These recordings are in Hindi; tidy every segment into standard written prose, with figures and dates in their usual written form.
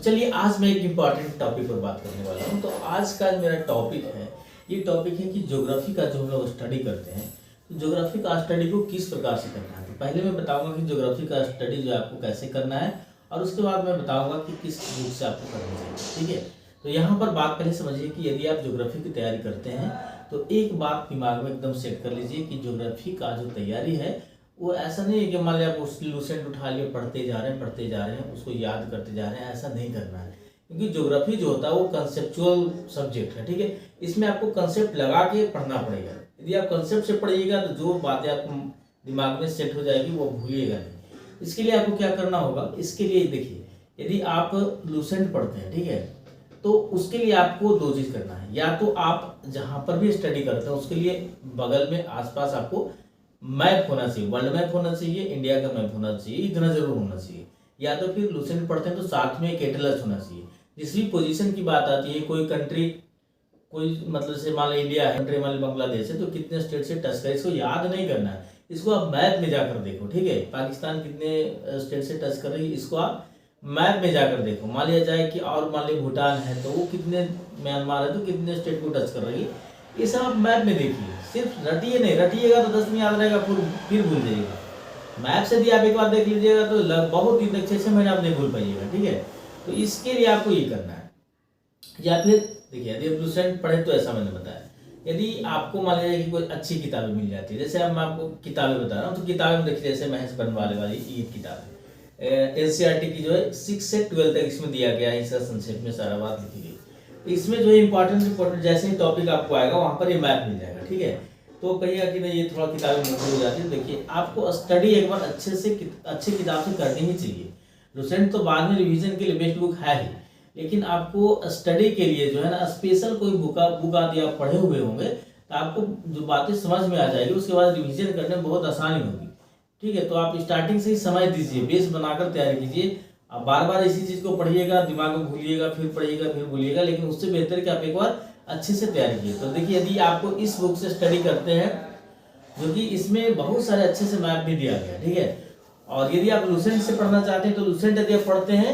चलिए आज मैं एक इम्पॉर्टेंट टॉपिक पर बात करने वाला हूँ। तो आज का मेरा टॉपिक है, ये टॉपिक है कि ज्योग्राफी का जो हम लोग स्टडी करते हैं, तो ज्योग्राफी का स्टडी को किस प्रकार से करना है। तो पहले मैं बताऊंगा कि ज्योग्राफी का स्टडी जो है आपको कैसे करना है, और उसके बाद मैं बताऊंगा कि किस बुक से आपको करनी चाहिए। ठीक है, तो यहाँ पर बात पहले समझिए कि यदि आप ज्योग्राफी की तैयारी करते हैं तो एक बात दिमाग में एकदम सेट कर लीजिए कि ज्योग्राफी का जो तैयारी है वो ऐसा नहीं है कि मान लिया आप उस लूसेंट उठा लिए पढ़ते जा रहे हैं उसको याद करते जा रहे हैं, ऐसा नहीं करना है। क्योंकि ज्योग्राफी जो होता है वो कंसेप्चुअल सब्जेक्ट है। ठीक है, इसमें आपको कंसेप्ट लगा के पढ़ना पड़ेगा। यदि आप कंसेप्ट से पढ़िएगा तो जो बातें आपको दिमाग में सेट हो जाएगी वो भूलिएगा नहीं। इसके लिए आपको क्या करना होगा, इसके लिए देखिए, यदि आप लूसेंट पढ़ते हैं, ठीक है, तो उसके लिए आपको दो चीज़ करना है। या तो आप जहाँ पर भी स्टडी करते हैं उसके लिए बगल में आसपास आपको मैप होना चाहिए, वर्ल्ड मैप होना चाहिए, इंडिया का मैप होना चाहिए, इतना जरूर होना चाहिए। या तो फिर लूसेंट पढ़ते हैं तो साथ में एक एटलस होना चाहिए। जिस भी पोजीशन की बात आती है, कोई कंट्री, कोई मतलब से मान लो इंडिया है, कंट्री मान लो बांग्लादेश है, तो कितने स्टेट से टच करे इसको याद नहीं करना है, इसको आप मैप में जाकर देखो। ठीक है, पाकिस्तान कितने स्टेट से टच कर रही है इसको आप मैप में जाकर देखो। मान लिया जाए कि और मान लीजिए भूटान है तो वो कितने, म्यांमार है तो कितने स्टेट को टच कर रही है, ये सब आप मैप में देखिए। सिर्फ रटिए नहीं, रटिएगा तो 10 में याद रहेगा, फिर भूल जाइएगा। मैप से भी आप एक बार देख लीजिएगा तो बहुत दिन तक 6 महीने आप नहीं भूल पाइएगा। ठीक है, तो इसके लिए आपको ये करना है। या फिर देखिए, यदि आप लूसेंट पढ़े तो ऐसा मैंने बताया, यदि आपको मान लीजिए कि कोई अच्छी किताबें मिल जाती है, जैसे अब मैं आपको किताबें बता रहा हूँ, तो किताबें देखिए, जैसे महेश बनवाले वाली ये किताब है, एनसीईआरटी की जो है 6 से 12 तक इसमें दिया गया है, इसका संक्षेप में सारा बात लिखी गई। इसमें जो इंपॉर्टेंट जैसे ही टॉपिक आपको आएगा वहाँ पर ये मैप मिल जाएगा। ठीक है, तो कहिएगा कि नहीं ये थोड़ा किताबें मोटी हो जाती है। देखिए, आपको स्टडी एक बार अच्छी किताब से करनी ही चाहिए। लूसेंट तो बाद में रिवीजन के लिए बेस्ट बुक है ही, लेकिन आपको स्टडी के लिए जो है ना स्पेशल कोई बुक आदि आप पढ़े हुए होंगे तो आपको जो बातें समझ में आ जाएगी, उसके बाद रिवीजन करने में बहुत आसानी होगी। ठीक है, तो आप स्टार्टिंग से ही समझ दीजिए, बेस बनाकर तैयारी कीजिए। आप बार बार इसी चीज़ को पढ़िएगा, दिमाग में भूलिएगा, फिर पढ़िएगा, फिर भूलिएगा, लेकिन उससे बेहतर कि आप एक बार अच्छे से तैयारी कीजिए। तो देखिए, यदि आपको इस बुक से स्टडी करते हैं, जो कि इसमें बहुत सारे अच्छे से मैप भी दिया गया। ठीक है, और यदि आप लूसेंट से पढ़ना चाहते हैं तो लूसेंट यदि आप पढ़ते हैं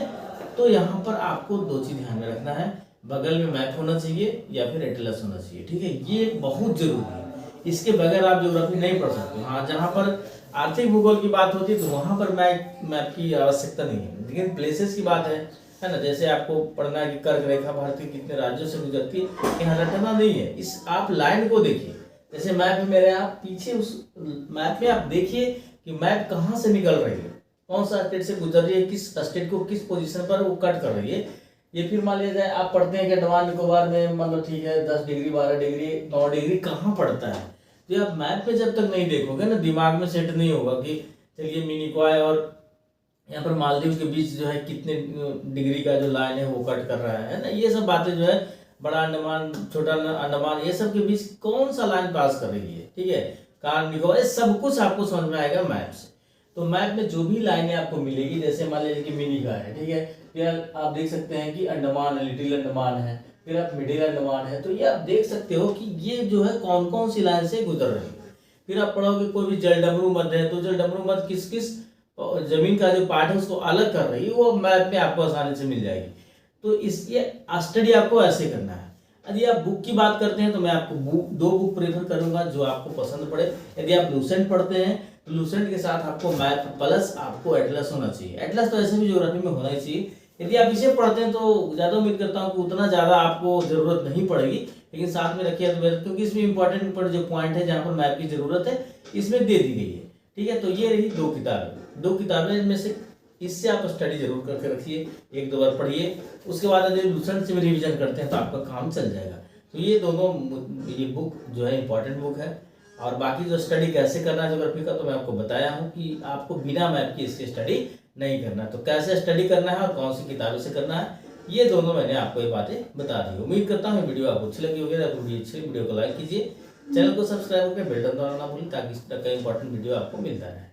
तो यहाँ पर आपको दो चीज़ ध्यान में रखना है, बगल में मैप होना चाहिए या फिर एटलस होना चाहिए। ठीक है, ये बहुत जरूरी है, इसके बगैर आप ज्योग्राफी नहीं पढ़ सकते। हाँ, जहाँ पर आर्थिक भूगोल की बात होती है तो वहाँ पर मैप की आवश्यकता नहीं है, लेकिन प्लेसेस की बात है ना, जैसे आपको पढ़ना है कि कर्क रेखा भारत के कितने राज्यों से गुजरती है, यहाँ रटना नहीं है। इस आप लाइन को देखिए, जैसे मैप है मेरे, आप पीछे उस मैप में आप देखिए कि मैप कहाँ से निकल रही है, कौन सा स्टेट से गुजर रही है, किस स्टेट को किस पोजीशन पर वो कट कर रही है। ये फिर मान लिया जाए आप पढ़ते हैं कि अंडमान निकोबार में मतलब ठीक है 10 डिग्री 12 डिग्री 9 डिग्री कहाँ पड़ता है, तो आप मैप पे जब तक नहीं देखोगे ना, दिमाग में सेट नहीं होगा कि चलिए मिनिकॉय और यहाँ पर मालदीव के बीच जो है कितने डिग्री का जो लाइन है वो कट कर रहा है ना। ये सब बातें जो है बड़ा अंडमान छोटा अंडमान ये सब के बीच कौन सा लाइन पास कर रही है, ठीक है, कार निकोबार, ये सब कुछ आपको समझ में आएगा मैप से। तो मैप में जो भी लाइनें आपको मिलेगी, जैसे मान लीजिए कि मिनी का है, ठीक है, फिर आप देख सकते हैं कि अंडमान है, लिटिल अंडमान है, फिर आप मिडिल अंडमान है, तो ये आप देख सकते हो कि ये जो है कौन कौन सी लाइन से गुजर रही है। फिर आप पढ़ोगे कोई भी जलडमरू मध्य है, तो जलडमरू मध्य किस किस जमीन का जो पार्ट है उसको अलग कर रही है, वो मैप में आपको आसानी से मिल जाएगी। तो इसलिए स्टडी आपको ऐसे करना है। यदि आप बुक की बात करते हैं तो मैं आपको दो बुक प्रेफर करूंगा जो आपको पसंद पड़े। यदि आप लूसेंट पढ़ते हैं तो लूसेंट के साथ आपको मैप प्लस आपको एटलस होना चाहिए। एटलस तो ऐसे भी ज्योग्राफी में होना ही चाहिए। यदि आप इसे पढ़ते हैं तो ज़्यादा उम्मीद करता हूँ कि उतना ज़्यादा आपको ज़रूरत नहीं पड़ेगी, लेकिन साथ में रखिए तो बेहतर, क्योंकि इसमें इंपॉर्टेंट जो पॉइंट है जहाँ पर मैप की ज़रूरत है इसमें दे दी गई है। ठीक है, तो ये रही दो किताबें में से इससे आप स्टडी जरूर करके रखिए, 1-2 बार पढ़िए, उसके बाद यदि लूसेंट से भी रिवीजन करते हैं तो आपका काम चल जाएगा। तो ये दोनों ये बुक जो है इंपॉर्टेंट बुक है। और बाकी जो स्टडी कैसे करना है ज्योग्राफी का तो मैं आपको बताया हूँ कि आपको बिना मैप की इसकी स्टडी नहीं करना। तो कैसे स्टडी करना है और कौन सी किताबों से करना है, ये दोनों मैंने आपको ये बातें बता दी। उम्मीद करता हूँ वीडियो आपको अच्छी लगी होगी। अगर वीडियो अच्छी वीडियो को लाइक कीजिए, चैनल को सब्सक्राइब करके बेल आइकन दबाना ना भूलें ताकि इस तरह का इंपॉर्टेंट वीडियो आपको मिलता रहे।